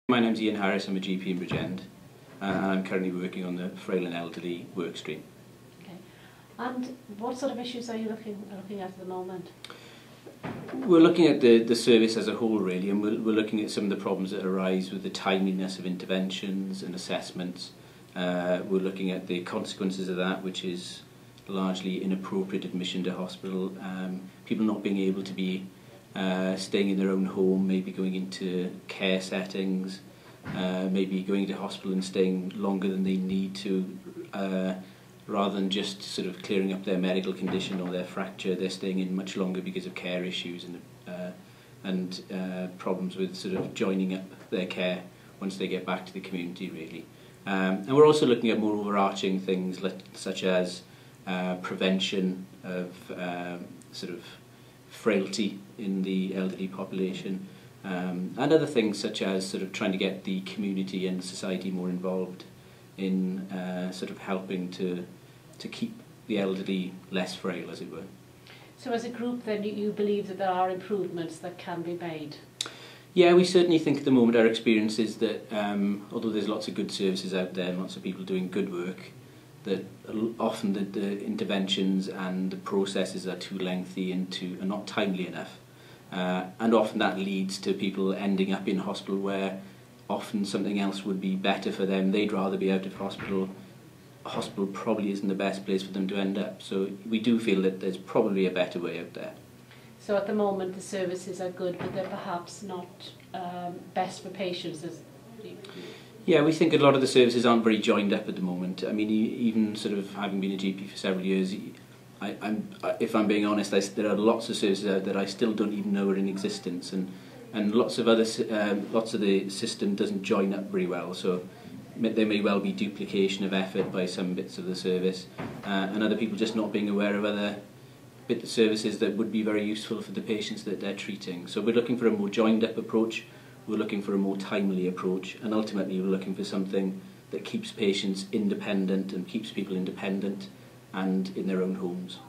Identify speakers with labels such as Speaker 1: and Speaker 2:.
Speaker 1: My name's Ian Harris, I'm a GP in Bridgend, and I'm currently working on the frail and elderly work stream.
Speaker 2: Okay. And what sort of issues are you looking at the moment?
Speaker 1: We're looking at the service as a whole really, and we're looking at some of the problems that arise with the timeliness of interventions and assessments. We're looking at the consequences of that, which is largely inappropriate admission to hospital, people not being able to be staying in their own home, maybe going into care settings, maybe going to hospital and staying longer than they need to, rather than just sort of clearing up their medical condition or their fracture. They're staying in much longer because of care issues and problems with sort of joining up their care once they get back to the community really. And we're also looking at more overarching things such as prevention of sort of frailty in the elderly population, and other things such as sort of trying to get the community and society more involved in sort of helping to keep the elderly less frail, as it were.
Speaker 2: So as a group then you believe that there are improvements that can be made?
Speaker 1: Yeah, we certainly think at the moment our experience is that although there's lots of good services out there and lots of people doing good work, that often the interventions and the processes are too lengthy and are not timely enough. And often that leads to people ending up in hospital where often something else would be better for them. They'd rather be out of hospital. Hospital probably isn't the best place for them to end up. So we do feel that there's probably a better way out there.
Speaker 2: So at the moment the services are good, but they're perhaps not best for patients.
Speaker 1: Yeah, we think a lot of the services aren't very joined up at the moment. I mean, even sort of having been a GP for several years, if I'm being honest, there are lots of services out that I still don't even know are in existence, and lots of the system doesn't join up very well. So there may well be duplication of effort by some bits of the service, and other people just not being aware of other bits of services that would be very useful for the patients that they're treating. So we're looking for a more joined up approach. We're looking for a more timely approach, and ultimately we're looking for something that keeps patients independent and keeps people independent and in their own homes.